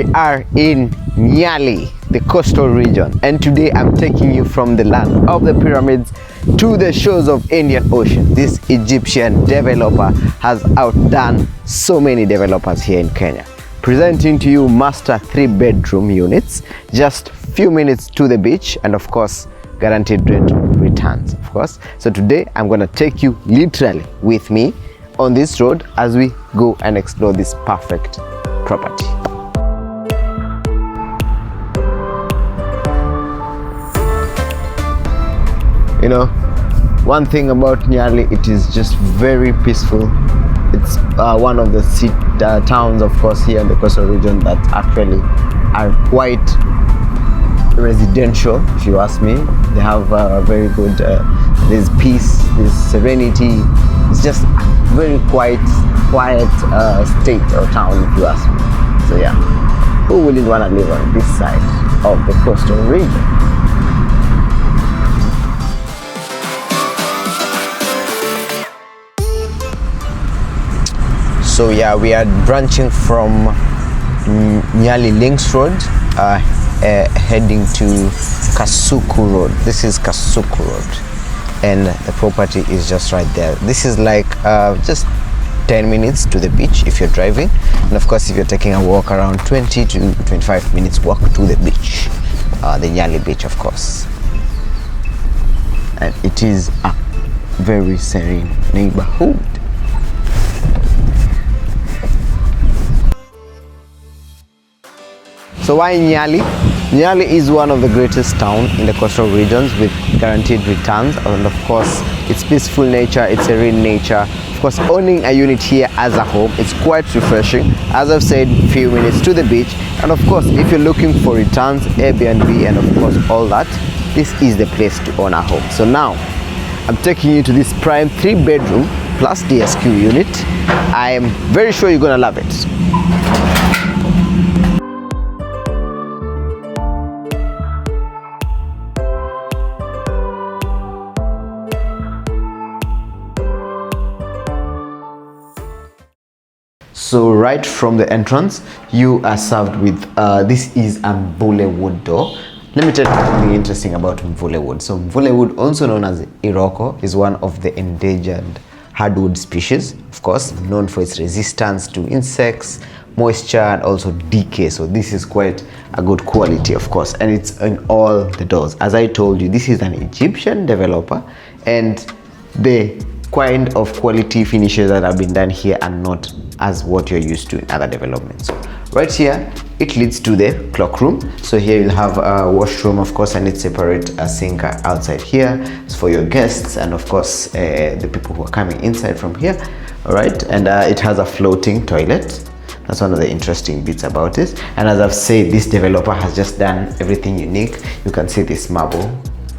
We are in Nyali, the coastal region, and today I'm taking you from the land of the pyramids to the shores of Indian Ocean. This Egyptian developer has outdone so many developers here in Kenya. Presenting to you master 3-bedroom units, just few minutes to the beach, and of course guaranteed rent returns, of course. So today I'm gonna take you literally with me on this road as we go and explore this perfect property. You know, one thing about Nyali, it is just very peaceful. It's one of the towns, of course, here in the coastal region that actually are quite residential, if you ask me. They have a very good, there's peace, there's serenity. It's just a very quiet state or town, if you ask me. So yeah, who wouldn't want to live on this side of the coastal region? So yeah, we are branching from Nyali Links Road, heading to Kasuku Road. This is Kasuku Road, and the property is just right there. This is like just 10 minutes to the beach if you're driving, and of course if you're taking a walk, around 20 to 25 minutes walk to the beach, the Nyali beach, of course. And it is a very serene neighborhood. So why Nyali? Nyali is one of the greatest towns in the coastal regions with guaranteed returns, and of course its peaceful nature, its serene nature. Of course, owning a unit here as a home, it's quite refreshing. As I've said, few minutes to the beach, and of course if you're looking for returns, Airbnb, and of course all that, this is the place to own a home. So now I'm taking you to this prime 3-bedroom plus DSQ unit. I am very sure you're gonna love it. So right from the entrance, you are served with, this is a mvule wood door. Let me tell you something interesting about mvule wood. So mvule wood, also known as iroko, is one of the endangered hardwood species, of course, known for its resistance to insects, moisture, and also decay. So this is quite a good quality, of course, and it's in all the doors. As I told you, this is an Egyptian developer, and the kind of quality finishes that have been done here are not as what you're used to in other developments. So right here, it leads to the clock room. So here you'll have a washroom, of course, and it's separate a sink outside here. It's for your guests and of course the people who are coming inside from here. All right, and it has a floating toilet. That's one of the interesting bits about it. And as I've said, this developer has just done everything unique. You can see this marble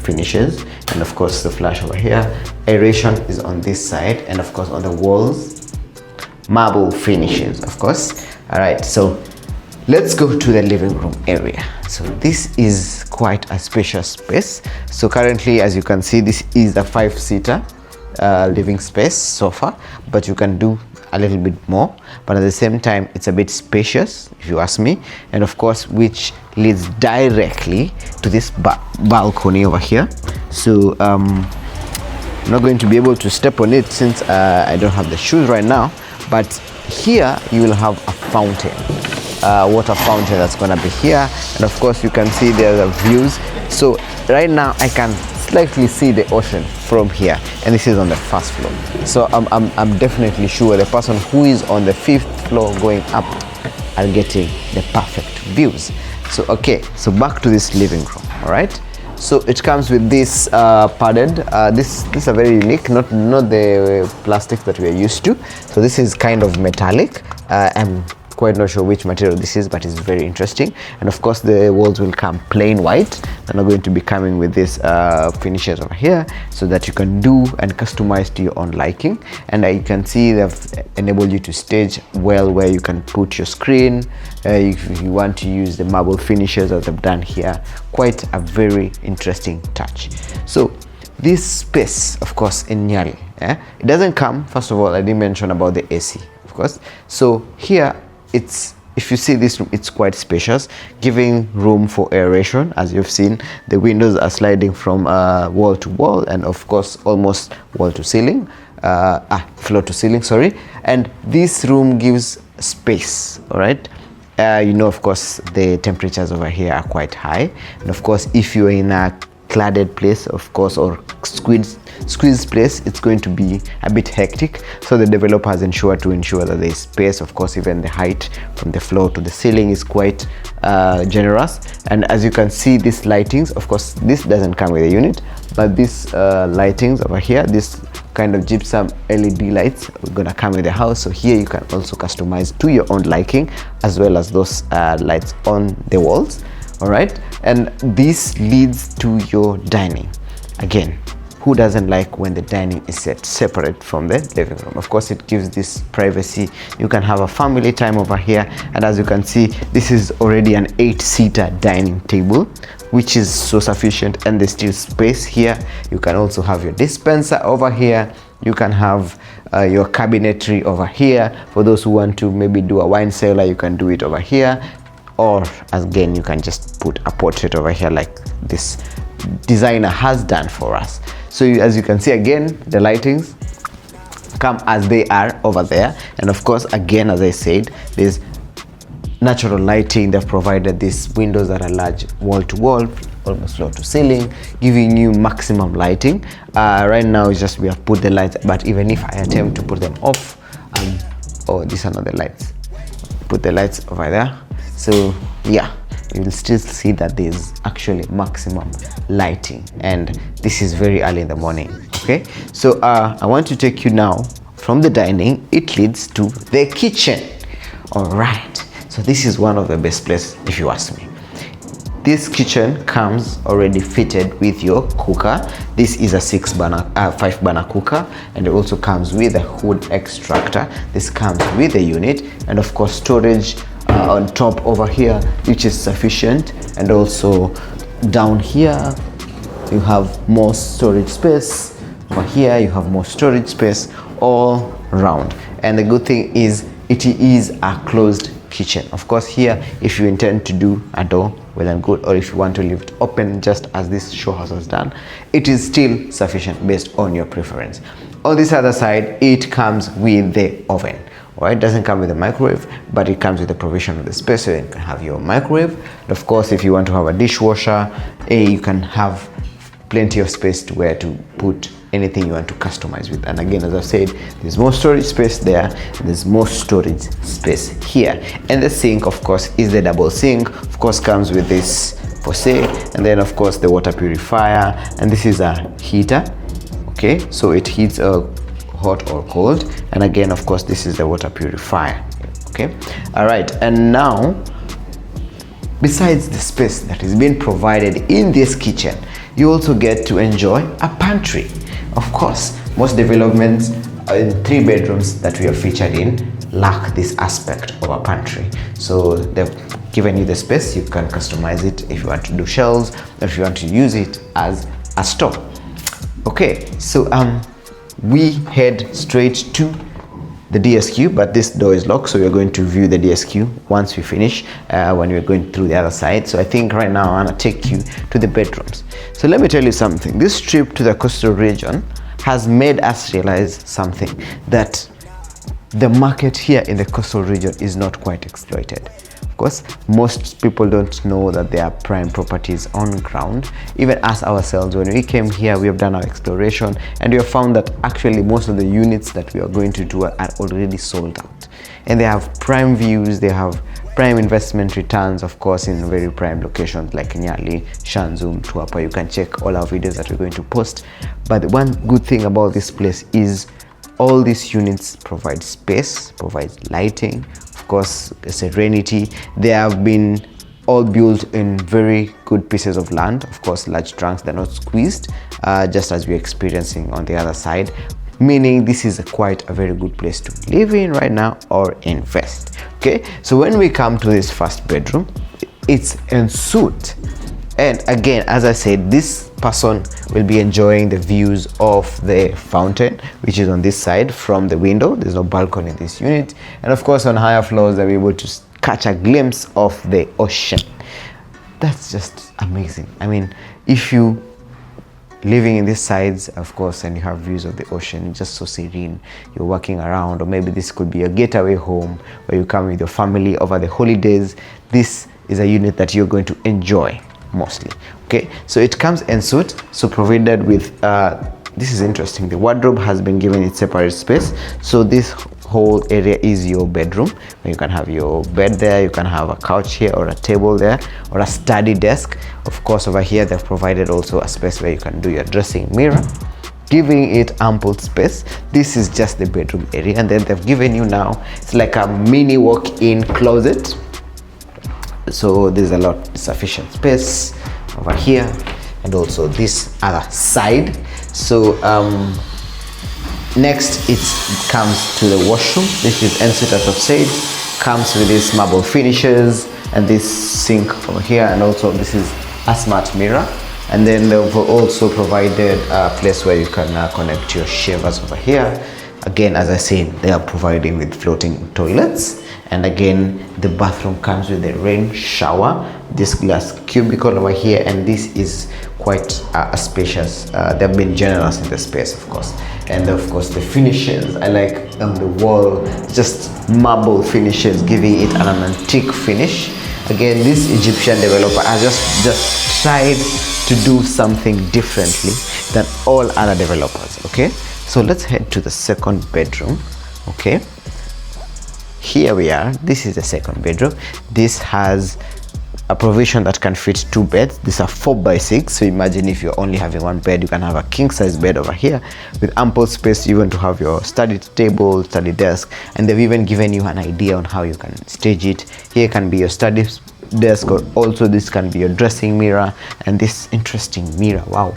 finishes, and of course the flash over here. Aeration is on this side, and of course on the walls, marble finishes, of course. All right, so let's go to the living room area. So this is quite a spacious space. So currently, as you can see, this is a 5-seater living space sofa, but you can do a little bit more, but at the same time it's a bit spacious, if you ask me, and of course which leads directly to this balcony over here. So I'm not going to be able to step on it since I don't have the shoes right now, but here you will have a fountain, water fountain that's gonna be here, and of course you can see there are views. So right now I can slightly see the ocean from here, and this is on the 1st floor. So I'm definitely sure the person who is on the 5th floor going up are getting the perfect views. So okay, so back to this living room. All right, so it comes with this padded, this are very unique, not the plastic that we are used to. So this is kind of metallic. I'm quite not sure which material this is, but it's very interesting. And of course the walls will come plain white. They're not going to be coming with this finishes over here, so that you can do and customize to your own liking. And you can see they've enabled you to stage well, where you can put your screen if you want to use the marble finishes that they've done here. Quite a very interesting touch. So this space, of course, in Nyali, it doesn't come, first of all, I didn't mention about the AC, of course. So here it's if you see this room, it's quite spacious, giving room for aeration. As you've seen, the windows are sliding from wall to wall, and of course almost wall to ceiling, floor to ceiling, sorry. And this room gives space, all right. You know, of course, the temperatures over here are quite high, and of course, if you're in a cladded place, of course, or squeezed place, it's going to be a bit hectic. So the developer has ensured that there is space. Of course, even the height from the floor to the ceiling is quite generous. And as you can see, these lightings, of course, this doesn't come with a unit, but these lightings over here, this kind of gypsum LED lights are gonna come with the house. So here you can also customize to your own liking, as well as those lights on the walls. All right, and this leads to your dining. Again, who doesn't like when the dining is set separate from the living room? Of course, it gives this privacy. You can have a family time over here, and as you can see, this is already an 8-seater dining table, which is so sufficient, and there's still space here. You can also have your dispenser over here. You can have your cabinetry over here. For those who want to maybe do a wine cellar, you can do it over here. Or again, you can just put a portrait over here like this designer has done for us. So as you can see, again, the lightings come as they are over there. And of course, again, as I said, there's natural lighting. They've provided these windows that are large, wall to wall, almost floor to ceiling, giving you maximum lighting. Right now it's just we have put the lights, but even if I attempt to put them off, oh, these are not the lights. Put the lights over there. So yeah, you will still see that there's actually maximum lighting, and this is very early in the morning. Okay, so I want to take you now from the dining. It leads to the kitchen. All right, so this is one of the best places, if you ask me. This kitchen comes already fitted with your cooker. This is a 5-burner cooker, and it also comes with a hood extractor. This comes with a unit, and of course storage on top over here, which is sufficient. And also down here you have more storage space. Over here you have more storage space all around. And the good thing is it is a closed kitchen. Of course, here if you intend to do a door, well and good, or if you want to leave it open just as this show house has done, it is still sufficient based on your preference. On this other side, it comes with the oven. Right, it doesn't come with a microwave, but it comes with the provision of the space, so you can have your microwave. And of course, if you want to have a dishwasher, you can have plenty of space to where to put anything you want to customize with. And again, as I said, there's more storage space there, and there's more storage space here. And the sink, of course, is the double sink. Of course, comes with this faucet, and then of course the water purifier, and this is a heater. Okay, so it heats hot or cold. And again, of course, this is the water purifier. Okay, all right. And now, besides the space that is being provided in this kitchen, you also get to enjoy a pantry. Of course, most developments in 3 bedrooms that we are featured in lack this aspect of a pantry. So they've given you the space. You can customize it if you want to do shelves, or if you want to use it as a store. Okay, so we head straight to the DSQ, but this door is locked, so we're going to view the DSQ once we finish, when we're going through the other side. So I think right now I'm gonna take you to the bedrooms. So let me tell you something. This trip to the coastal region has made us realize something, that the market here in the coastal region is not quite exploited. Of course, most people don't know that there are prime properties on ground. Even us ourselves, when we came here, we have done our exploration, and we have found that actually most of the units that we are going to do are already sold out. And they have prime views, they have prime investment returns, of course, in very prime locations like Nyali, Shanzum, Tuapa. You can check all our videos that we're going to post. But the one good thing about this place is all these units provide space, provide lighting, of course, serenity. They have been all built in very good pieces of land. Of course, large trunks, they're not squeezed, just as we're experiencing on the other side, meaning this is quite a very good place to live in right now or invest. Okay, so when we come to this first bedroom, it's ensuite. And again, as I said, this person will be enjoying the views of the fountain, which is on this side from the window. There's no balcony in this unit. And of course, on higher floors, they'll be able to catch a glimpse of the ocean. That's just amazing. I mean, if you living in these sides, of course, and you have views of the ocean, it's just so serene. You're walking around, or maybe this could be a getaway home where you come with your family over the holidays. This is a unit that you're going to enjoy mostly. Okay, so it comes ensuite, so provided with this is interesting, the wardrobe has been given its separate space. So this whole area is your bedroom. You can have your bed there, you can have a couch here, or a table there, or a study desk. Of course, over here they've provided also a space where you can do your dressing mirror, giving it ample space. This is just the bedroom area, and then they've given you now, it's like a mini walk-in closet. So there's a lot sufficient space over here, and also this other side. So next it comes to the washroom. This is ensuite, as I've said, comes with these marble finishes and this sink over here, and also this is a smart mirror. And then they've also provided a place where you can connect your shavers over here. Again, as I said, they are providing with floating toilets. And again, the bathroom comes with a rain shower, this glass cubicle over here, and this is quite spacious. They've been generous in the space, of course. And of course, the finishes, I like on the wall, just marble finishes, giving it an antique finish. Again, this Egyptian developer has just tried to do something differently than all other developers. Okay, so let's head to the second bedroom. Okay, here we are. This is the second bedroom. This has a provision that can fit 2 beds. These are 4x6, so imagine if you're only having 1 bed, you can have a king size bed over here with ample space even to have your study table, study desk, and they've even given you an idea on how you can stage it. Here can be your study desk, or also this can be your dressing mirror, and this interesting mirror, wow,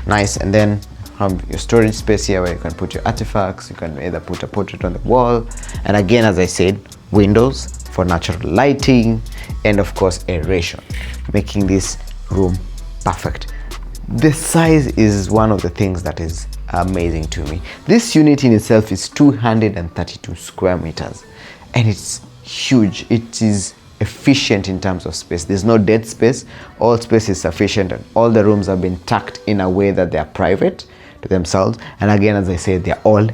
nice. And then have your storage space here where you can put your artifacts. You can either put a portrait on the wall, and again, as I said, windows for natural lighting, and of course aeration, making this room perfect. The size is one of the things that is amazing to me. This unit in itself is 232 square meters, and it's huge. It is efficient in terms of space. There's no dead space. All space is sufficient, and all the rooms have been tucked in a way that they are private to themselves. And again, as I said, they're all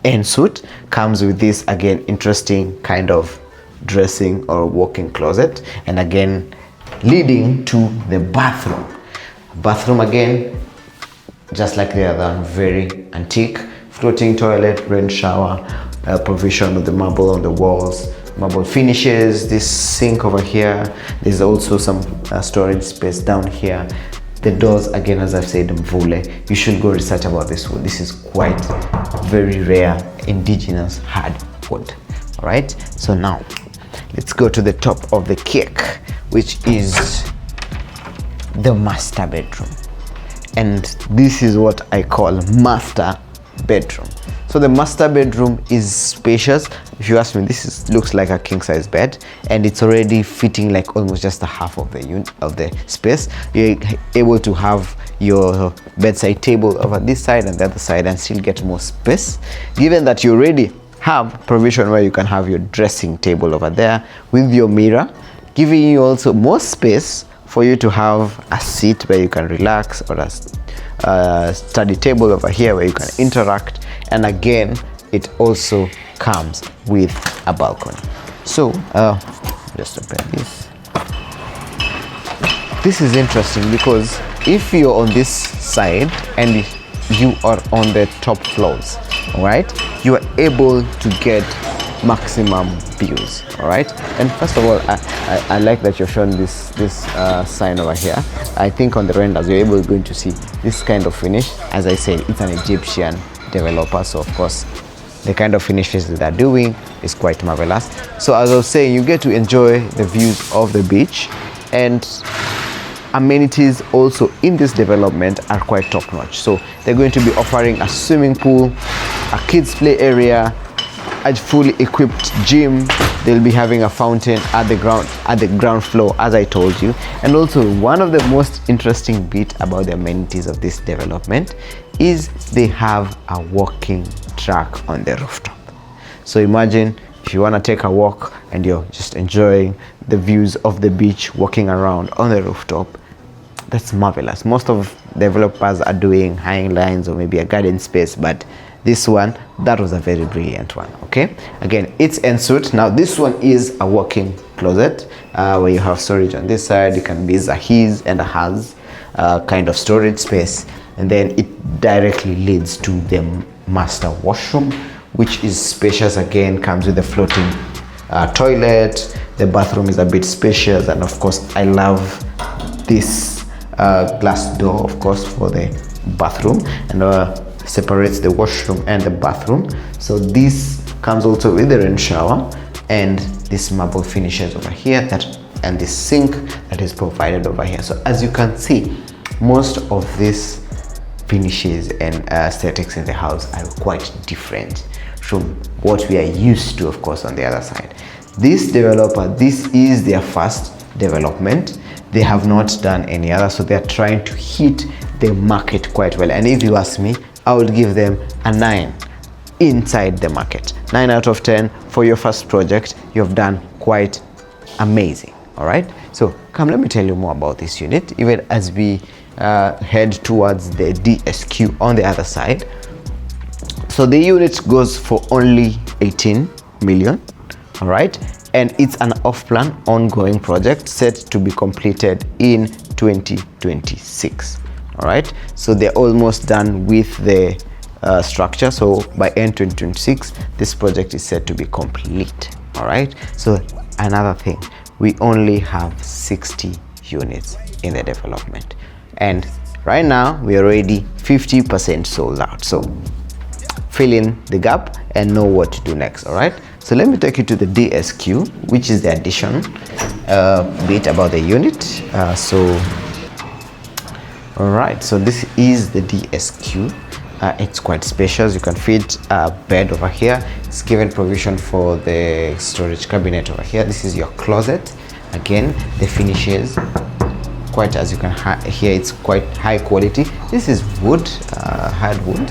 ensuite. Comes with this, again, interesting kind of dressing or walk-in closet, and again leading to the bathroom again, just like the other one, very antique, floating toilet, rain shower, provision of the marble on the walls, marble finishes, this sink over here. There's also some storage space down here. The doors, again, as I've said, mvule. You should go research about this wood. This is quite very rare indigenous hardwood. All right, so now let's go to the top of the cake, which is the master bedroom. And this is what I call master bedroom. So the master bedroom is spacious. If you ask me, this looks like a king size bed, and it's already fitting like almost just a half of the unit of the space. You're able to have your bedside table over this side and the other side and still get more space, given that you already have provision where you can have your dressing table over there with your mirror, giving you also more space for you to have a seat where you can relax, or a study table over here where you can interact. And again, it also comes with a balcony. So just open this. This is interesting because if you're on this side and you are on the top floors, all right, you are able to get maximum views. All right, and first of all, I like that you're showing this sign over here. I think on the renders you're going to see this kind of finish. As I said, it's an Egyptian developer, so of course the kind of finishes that they're doing is quite marvelous. So as I was saying, you get to enjoy the views of the beach, and amenities also in this development are quite top-notch. So they're going to be offering a swimming pool, a kids play area, a fully equipped gym. They'll be having a fountain at the ground floor, as I told you. And also, one of the most interesting bit about the amenities of this development is they have a walking track on the rooftop. So imagine if you want to take a walk and you're just enjoying the views of the beach, walking around on the rooftop, that's marvelous. Most of developers are doing hanging lines or maybe a garden space, but this one, that was a very brilliant one. Okay, again, it's ensuite. Now this one is a walk-in closet where you have storage on this side. It can be a his and a hers kind of storage space, and then it directly leads to the master washroom, which is spacious. Again, comes with a floating toilet. The bathroom is a bit spacious, and of course I love this glass door, of course, for the bathroom, and separates the washroom and the bathroom. So this comes also with the rain shower, and this marble finishes over here, that and this sink that is provided over here. So as you can see, most of these finishes and aesthetics in the house are quite different from what we are used to, of course, on the other side. This developer, this is their first development. They have not done any other, so they are trying to hit the market quite well. And if you ask me, I would give them a 9 inside the market. 9 out of 10 for your first project. You've done quite amazing. All right, so come, let me tell you more about this unit, even as we head towards the DSQ on the other side. So the unit goes for only 18 million. All right, and it's an off-plan ongoing project set to be completed in 2026. All right, so they're almost done with the structure. So by end 2026, this project is set to be complete. All right, so another thing, we only have 60 units in the development, and right now we are already 50% sold out. So fill in the gap and know what to do next. All right, so let me take you to the DSQ, which is the addition bit about the unit. All right, so this is the DSQ. It's quite spacious. You can fit a bed over here. It's given provision for the storage cabinet over here. This is your closet. Again, the finishes, quite, as you can hear, it's quite high quality. This is wood, hardwood.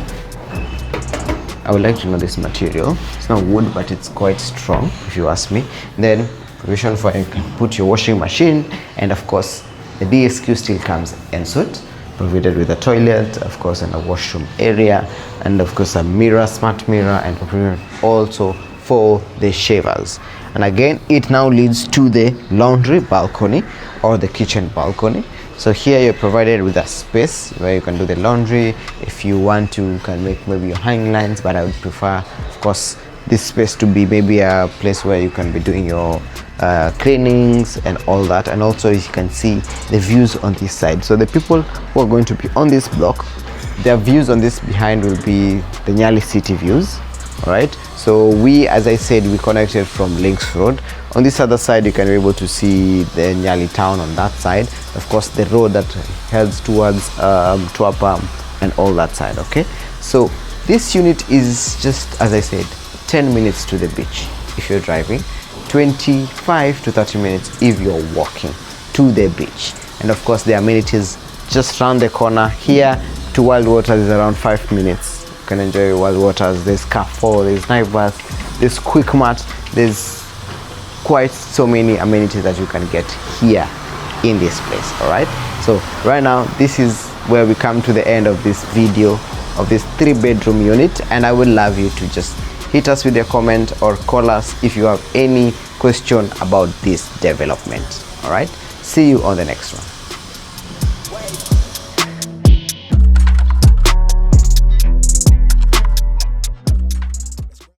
I would like to know this material. It's not wood, but it's quite strong, if you ask me. Then provision for, you can put your washing machine, and of course the DSQ still comes ensuite, provided with a toilet, of course, and a washroom area, and of course a mirror, smart mirror, and provision also for the shavers. And again, it now leads to the laundry balcony or the kitchen balcony. So here you're provided with a space where you can do the laundry. If you want to, you can make maybe your hanging lines, but I would prefer, of course, this space to be maybe a place where you can be doing your cleanings and all that. And also you can see the views on this side. So the people who are going to be on this block, their views on this behind will be the Nyali city views. All right, so we, as I said, we connected from Links Road. On this other side, you can be able to see the Nyali town on that side. Of course, the road that heads towards Tuapa and all that side. Okay, so this unit is just, as I said, 10 minutes to the beach if you're driving, 25 to 30 minutes if you're walking to the beach. And of course, the amenities just around the corner here to Wild Waters is around 5 minutes. You can enjoy Wild Waters. There's Carrefour, there's night bus, there's Quick Mart, there's quite so many amenities that you can get here in this place. All right, so right now this is where we come to the end of this video of this 3-bedroom unit, and I would love you to just hit us with a comment or call us if you have any question about this development. All right, see you on the next one.